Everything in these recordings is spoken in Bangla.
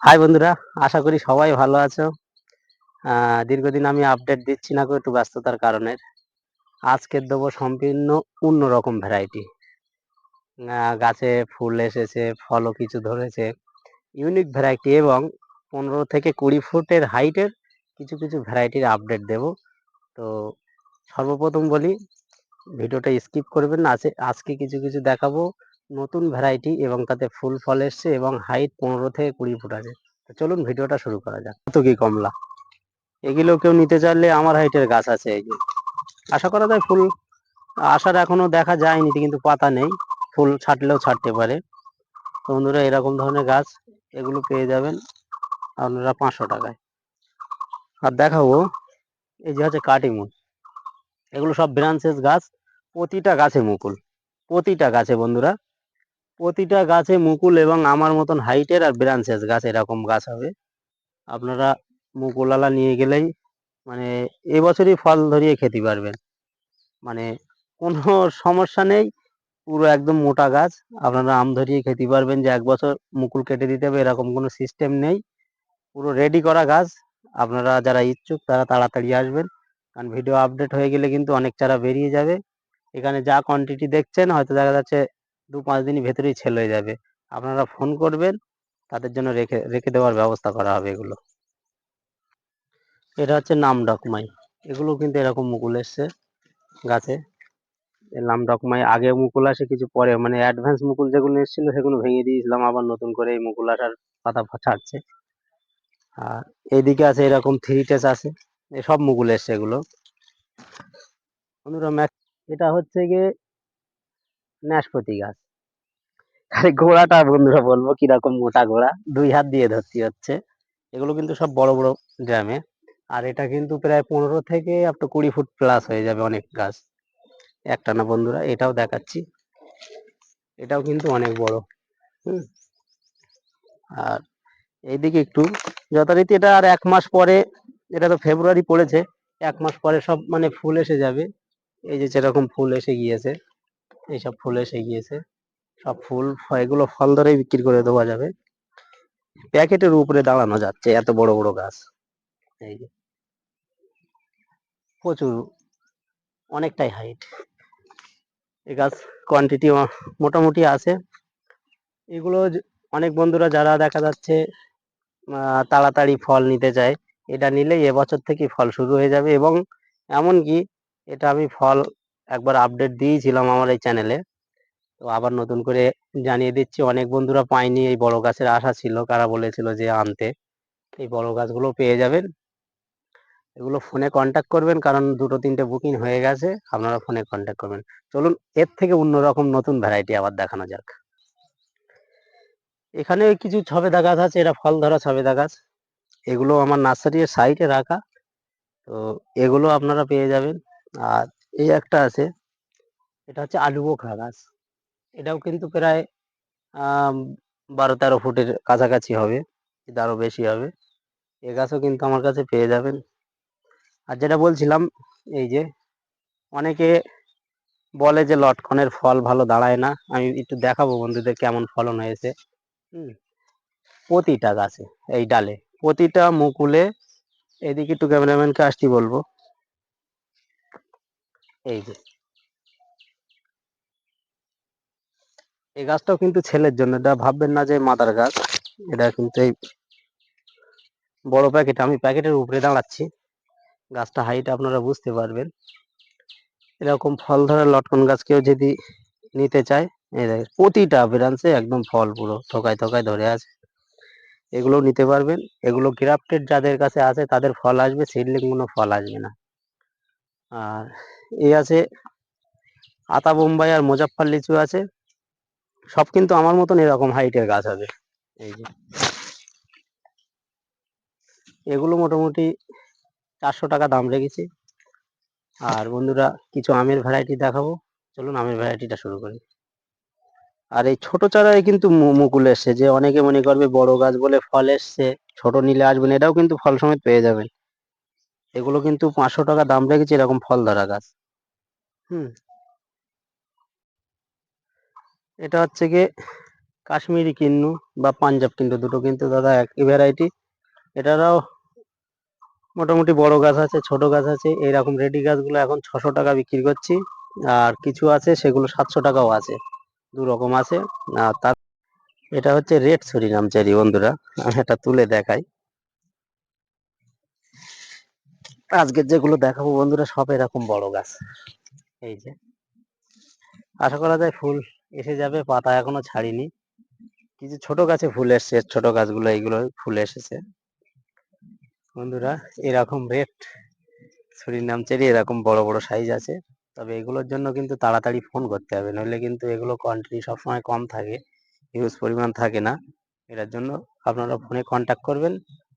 হাই বন্ধুরা, আশা করি সবাই ভালো আছো। দীর্ঘদিন আমি আপডেট দিচ্ছি না, একটু ব্যস্ততার কারণে। আজকে দেবো সম্পূর্ণ অন্যরকম ভ্যারাইটি। গাছে ফুল এসেছে, ফলও কিছু ধরেছে, ইউনিক ভ্যারাইটি এবং 15 থেকে 20 ফুটের হাইটের কিছু কিছু ভ্যারাইটির আপডেট দেব। তো সর্বপ্রথম বলি, ভিডিওটা স্কিপ করবেন না। আজকে কিছু কিছু দেখাবো নতুন ভ্যারাইটি এবং তাতে ফুল ফল এসছে এবং হাইট 15 থেকে 20 ফুট আছে। তো চলুন ভিডিওটা শুরু করা যাক। কত কি কমলা, এগুলো কেউ নিতে চাইলে আমার হাইটের গাছ আছে। এই যে আশা করা যায় ফুল আসার এখনো দেখা যায়নি, কিন্তু পাতা নেই, ফুল ছাটলেও ছাড়তে পারে। তো বন্ধুরা, এরকম ধরনের গাছ এগুলো পেয়ে যাবেন আপনারা 500 টাকায়। আর দেখাবো এই যে হচ্ছে কাটিমুন, এগুলো সব ব্রাঞ্চেস গাছ, প্রতিটা গাছে মুকুল, প্রতিটা গাছে বন্ধুরা, প্রতিটা গাছে মুকুল এবং আমার মতন হাইটের আর ব্রাঞ্চেস গাছ, এরকম গাছ হবে। আপনারা মুকুলওয়ালা নিয়ে গেলেই মানে এবছরই ফল ধরিয়ে খেতে পারবেন, মানে কোনো সমস্যা নেই। পুরো একদম মোটা গাছ, আপনারা আম ধরিয়ে খেতে পারবেন, যে 1 বছর মুকুল কেটে দিতে হবে এরকম কোনো সিস্টেম নেই। পুরো রেডি করা গাছ। আপনারা যারা ইচ্ছুক তারা তাড়াতাড়ি আসবেন, কারণ ভিডিও আপডেট হয়ে গেলে কিন্তু অনেক চারা বেরিয়ে যাবে। এখানে যা কোয়ান্টিটি দেখছেন হয়তো দেখা যাচ্ছে 2-5 দিনের ভেতরেই সেল হয়ে যাবে। আপনারা ফোন করবেন, তাদের জন্য রেখে রেখে দেওয়ার ব্যবস্থা করা হবে। এগুলো, এটা হচ্ছে নাম ডকমাই, এগুলো কিন্তু এরকম মুকুল এসছে গাছে। নাম ডকমাই আগে মুকুল আসে কিছু পরে, মানে অ্যাডভান্স মুকুল যেগুলো এসেছিল সেগুলো ভেঙে দিয়েছিলাম, আবার নতুন করে এই মুকুল আসার পাতা ছাড়ছে। আর এইদিকে আছে এরকম 3 টেস আছে, সব মুকুল এসছে এগুলো। বন্ধুরা, এটা হচ্ছে গিয়ে নাশপাতি গাছ। আর এই গোড়াটা বন্ধুরা বলবো কিরকম মোটা গোড়া, 2 হাত দিয়ে ধরতে হচ্ছে। এগুলো কিন্তু সব বড় বড় ড্রামে। আর এটা কিন্তু প্রায় 15 থেকে up to 20 ফুট প্লাস হয়ে যাবে, অনেক গাছ একটা না বন্ধুরা। এটাও দেখাচ্ছি, এটাও কিন্তু অনেক বড়। হুম। আর এইদিকে একটু যথারীতি এটা আর 1 মাস পরে, এটা তো ফেব্রুয়ারি পড়েছে, 1 মাস পরে সব মানে ফুল এসে যাবে। এই যে যেরকম ফুল এসে গিয়েছে, এইসব ফুল এসে গিয়েছে, সব ফুল এগুলো ফল ধরেই বিক্রি করে দেওয়া যাবে। প্যাকেটের উপরে দাঁড়ানো যাচ্ছে, এত বড় বড় গাছ। এই যে প্রচুর, অনেকটাই হাইট। এই গাছ কোয়ান্টিটি মোটামুটি আছে। এগুলো অনেক বন্ধুরা যারা দেখা যাচ্ছে তাড়াতাড়ি ফল নিতে চায়, এটা নিলেই এবছর থেকে ফল শুরু হয়ে যাবে। এবং এমনকি এটা আমি ফল একবার আপডেট দিয়েছিলাম আমার এই চ্যানেলে, তো আবার নতুন করে জানিয়ে দিচ্ছি। অনেক বন্ধুরা পায়নি, এই বড় গাছের আশা ছিল, কারা বলেছিল যে আনতে। এই বড় গাছগুলো পেয়ে যাবেন। এগুলো ফোনে কন্ট্যাক্ট করবেন, কারণ 2-3টে বুকিং হয়ে গেছে, আপনারা ফোনে কন্ট্যাক্ট করবেন। চলুন এর থেকে অন্যরকম নতুন ভ্যারাইটি আবার দেখানো যাক। এখানে কিছু ছবেদা গাছ আছে, এরা ফল ধরা ছবেদা গাছ, এগুলো আমার নার্সারির সাইডে রাখা। তো এগুলো আপনারা পেয়ে যাবেন। আর এই একটা আছে, এটা হচ্ছে আলু বোখরা গাছ, এটাও কিন্তু প্রায় 12-13 ফুটের কাছাকাছি হবে, আরো বেশি হবে। এ গাছও কিন্তু আমার কাছে পেয়ে যাবেন। আর যেটা বলছিলাম, এই যে অনেকে বলে যে লটকনের ফল ভালো দাঁড়ায় না, আমি একটু দেখাবো বন্ধুদের কেমন ফলন হয়েছে। হুম। প্রতিটা গাছে, এই ডালে, প্রতিটা মুকুলে, এদিকে একটু ক্যামেরাম্যানকে আসতে বলবো, এই যে এই গাছটাও কিন্তু ছেলের জন্য, এটা ভাববেন না যে মাদার গাছ। এটা কিন্তু এই বড় প্যাকেট, আমি প্যাকেটের উপরে দাঁড়াচ্ছি, গাছটা হাইট আপনারা বুঝতে পারবেন। এরকম ফল ধরা লটকন গাছ কেউ যদি নিতে চায়, এই দেখেন প্রতিটা ব্রাঞ্চে একদম ফল পুরো থোকায় থোকায় ধরে আছে, এগুলো নিতে পারবেন। এগুলো গ্রাফটেড যাদের কাছে আছে তাদের ফল আসবে, সিডলিং কোনো ফল আসবে না। আর এই আছে আতা বোম্বাই আর মুজাফফর লিচু আছে, সব কিন্তু আমার মতন এরকম হাইটের গাছ হবে। এই যে এগুলো মোটামুটি 400 টাকা দাম রেখেছি। আর বন্ধুরা, কিছু আমের ভ্যারাইটি দেখাবো, চলুন আমের ভ্যারাইটিটা শুরু করি। আর এই ছোট চারায় কিন্তু মুকুল এসছে, যে অনেকে মনে করবে বড় গাছ বলে ফল এসছে, ছোট নিলে আসবেন, এটাও কিন্তু ফল সমেত পেয়ে যাবেন। এগুলো কিন্তু 500 টাকা দাম রেখেছি, এরকম ফল ধরা গাছ। হুম। এটা হচ্ছে গিয়ে কাশ্মীরি কিন্নু বা পাঞ্জাব কিন্তু দুটো কিন্তু দাদা একই ভ্যারাইটি। এটারও মোটামুটি বড় গাছ আছে, ছোট গাছ আছে। এইরকম রেডি গাছগুলো এখন 600 টাকা বিক্রি করছি, আর কিছু আছে সেগুলো 700 টাকাও আছে, দু রকম আছে। আর তার এটা হচ্ছে রেড সুরিনাম চেরি বন্ধুরা, আমি এটা তুলে দেখাই। আজকের যেগুলো দেখাবো বন্ধুরা সব এরকম বড় গাছ। এই যে, আশা করা যায় ফুল এসে যাবে, পাতা এখনো ছাড়িনি। কিছু ছোট গাছে ফুল এসছে, ছোট গাছগুলো এইগুলো ফুল এসেছে বন্ধুরা। এরকম রেড সুরিনাম চেরি এরকম বড় বড় সাইজ আছে। তবে এগুলোর জন্য কিন্তু তাড়াতাড়ি ফোন করতে হবে, নইলে কিন্তু এগুলো কোয়ান্টিটি সবসময় কম থাকে, হিউজ পরিমাণ থাকে না। এটার জন্য আপনারা ফোনে কন্ট্যাক্ট করবেন,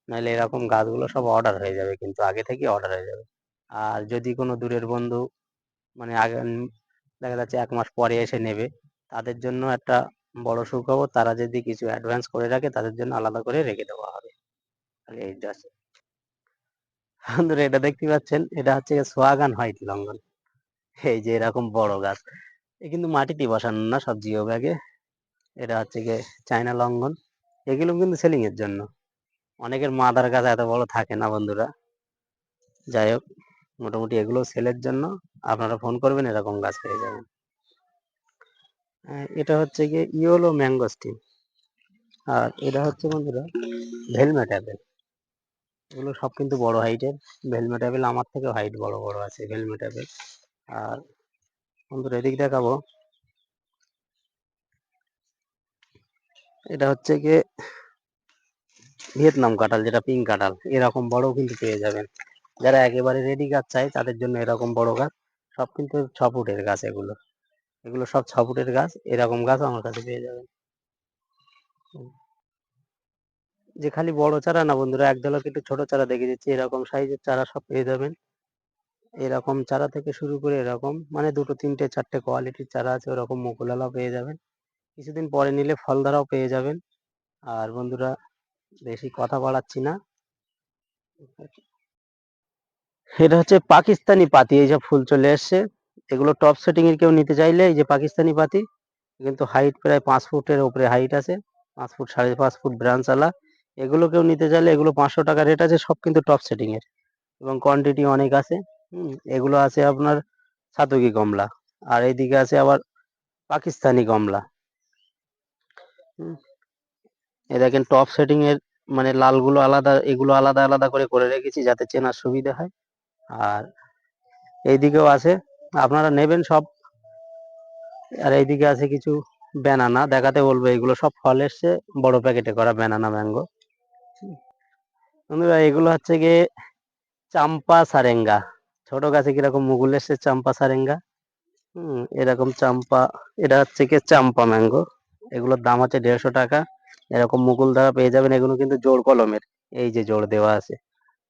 নাহলে এরকম গাছগুলো সব অর্ডার হয়ে যাবে, কিন্তু আগে থেকে অর্ডার হয়ে যাবে। আর যদি কোনো দূরের বন্ধু মানে আগে দেখা যাচ্ছে 1 মাস পরে এসে নেবে, তাদের জন্য একটা বড় সুখবর, তারা যদি কিছু অ্যাডভান্স করে রাখে তাদের জন্য আলাদা করে রেখে দেওয়া হবে। এই জাস্ট বন্ধুরা, এটা দেখতে পাচ্ছেন, এটা হচ্ছে সোয়াগান হোয়াইট লঙ্ঘন। এই যে এরকম বড় গাছ, এ কিন্তু মাটিতে বসানো না, সব জিও ব্যাগে। এটা হচ্ছে গিয়ে চায়না লঙ্ঘন। এগুলো কিন্তু সেলিং এর জন্য, অনেকের মাদার গাছ এত বড় থাকে না বন্ধুরা। যাই হোক, মোটামুটি এগুলো সেলের জন্য, আপনারা ফোন করবেন এরকম গাছ পেয়ে যাবেন। এটা হচ্ছে গিয়ে ইয়েলো ম্যাঙ্গোস্টিন, আর এটা হচ্ছে বন্ধুরা ভেলমেট অ্যাপেল। এগুলো সব কিন্তু বড় হাইটের। ভেলমেট অ্যাপেল আমার থেকে হাইট বড় বড় আছে ভেলমেট অ্যাপেল। আর বন্ধুরা এদিক দেখাবো, এটা হচ্ছে গিয়ে ভিয়েতনাম কাঁঠাল, যেটা পিঙ্ক কাঁঠাল। এরকম বড় কিন্তু পেয়ে যাবেন। যারা একেবারে রেডি গাছ চাই তাদের জন্য এরকম বড় গাছ, সব কিন্তু 6 ফুটের গাছ। এগুলো এগুলো সব 6 ফুটের গাছ, এরকম গাছ আমার কাছে পেয়ে যাবেন। যে খালি বড় চারা না বন্ধুরা, একদল কিন্তু ছোট চারা দেখে দিচ্ছি, এরকম সাইজের চারা সব পেয়ে যাবেন। এরকম চারা থেকে শুরু করে এরকম মানে 2, 3, 4টে কোয়ালিটির চারা আছে, ওরকম মুকুলালাও পেয়ে যাবেন। কিছুদিন পরে নিলে ফল দ্বারাও পেয়ে যাবেন। আর বন্ধুরা বেশি কথা বাড়াচ্ছি না, এটা হচ্ছে পাকিস্তানি পাতি। এই যে ফুল চলে এসছে, এগুলো টপ সেটিং এর কেউ নিতে চাইলে এই যে পাকিস্তানি পাতি, কিন্তু হাইট প্রায় 5 ফুটের উপরে হাইট আছে, 5 ফুট 5.5 ফুট ব্রাঞ্চ আলা। এগুলো কেউ নিতে চাইলে এগুলো 500 টাকা রেট আছে, সব কিন্তু টপ সেটিং এর এবং কোয়ান্টিটি অনেক আছে। এগুলো আছে আপনার সাতুকি কমলা, আর এইদিকে আছে আবার পাকিস্তানি কমলা। এই দেখেন টপ সেটিং এর মানে লালগুলো আলাদা, এগুলো আলাদা আলাদা করে রেখেছি যাতে চেনার সুবিধা হয়। আর এইদিকেও আছে, আপনারা নেবেন সব। আর এইদিকে আছে কিছু ব্যানানা, দেখাতে বলবো, এগুলো সব ফল এসছে বড় প্যাকেটে করা ব্যানানা ম্যাঙ্গো। বন্ধুরা এগুলো হচ্ছে গিয়ে চাম্পা সারেঙ্গা, ছোট গাছে কিরকম মুকুল এসছে চাম্পা সারেঙ্গা। এরকম চাম্পা, এটা হচ্ছে কি চাম্পা ম্যাঙ্গো। এগুলোর দাম হচ্ছে 150 টাকা। এরকম মুকুল দ্বারা পেয়ে যাবেন, এগুলো কিন্তু জোড় কলমের, এই যে জোড় দেওয়া আছে।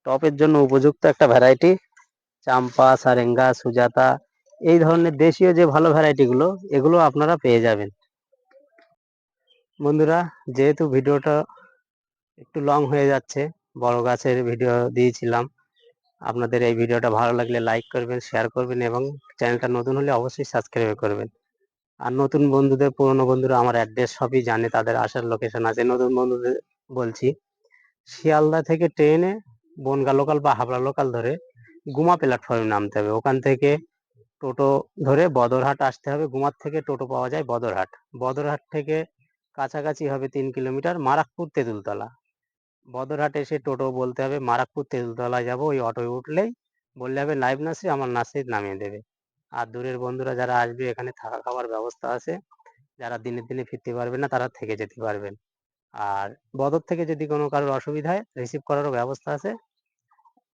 টপের জন্য উপযুক্ত একটা ভ্যারাইটি, চাম্পা সারেঙ্গা সুজাতা, এই ধরনের দেশীয় যে ভালো ভ্যারাইটি গুলো, এগুলো আপনারা পেয়ে যাবেন। বন্ধুরা যেহেতু ভিডিওটা একটু লং হয়ে যাচ্ছে, বড় গাছের ভিডিও দিয়েছিলাম, আপনাদের এই ভিডিওটা ভালো লাগলে লাইক করবেন, শেয়ার করবেন এবং চ্যানেলটা নতুন হলে অবশ্যই সাবস্ক্রাইব করবেন। আর নতুন বন্ধুদের, পুরনো বন্ধুরা আমার অ্যাড্রেস সবই জানে, তাদের আসার লোকেশন আছে। নতুন বন্ধুদের বলছি, শিয়ালদা থেকে ট্রেনে বনগা লোকাল বা হাবড়া লোকাল ধরে গুমা প্ল্যাটফর্মে নামতে হবে। ওখান থেকে টোটো ধরে বদরহাট আসতে হবে। গুমার থেকে টোটো পাওয়া যায় বদরহাট। বদরহাট থেকে কাছাকাছি হবে 3 কিলোমিটার, মারাকপুর তেঁতুলতলা। বদরহাটে এসে টোটো বলতে হবে মারাকপুর তেঁতুলতলায় যাবো, ওই অটোয় উঠলেই বললে হবে লাইভ নার্সারি, আমার নার্সারি নামিয়ে দেবে। আর দূরের বন্ধুরা যারা আসবে, এখানে থাকা খাওয়ার ব্যবস্থা আছে। যারা দিনে দিনে ফিরতে পারবে না তারা থেকে যেতে পারবেন। আর বদর থেকে যদি কোনো কারোর অসুবিধা হয়, রিসিভ করারও ব্যবস্থা আছে।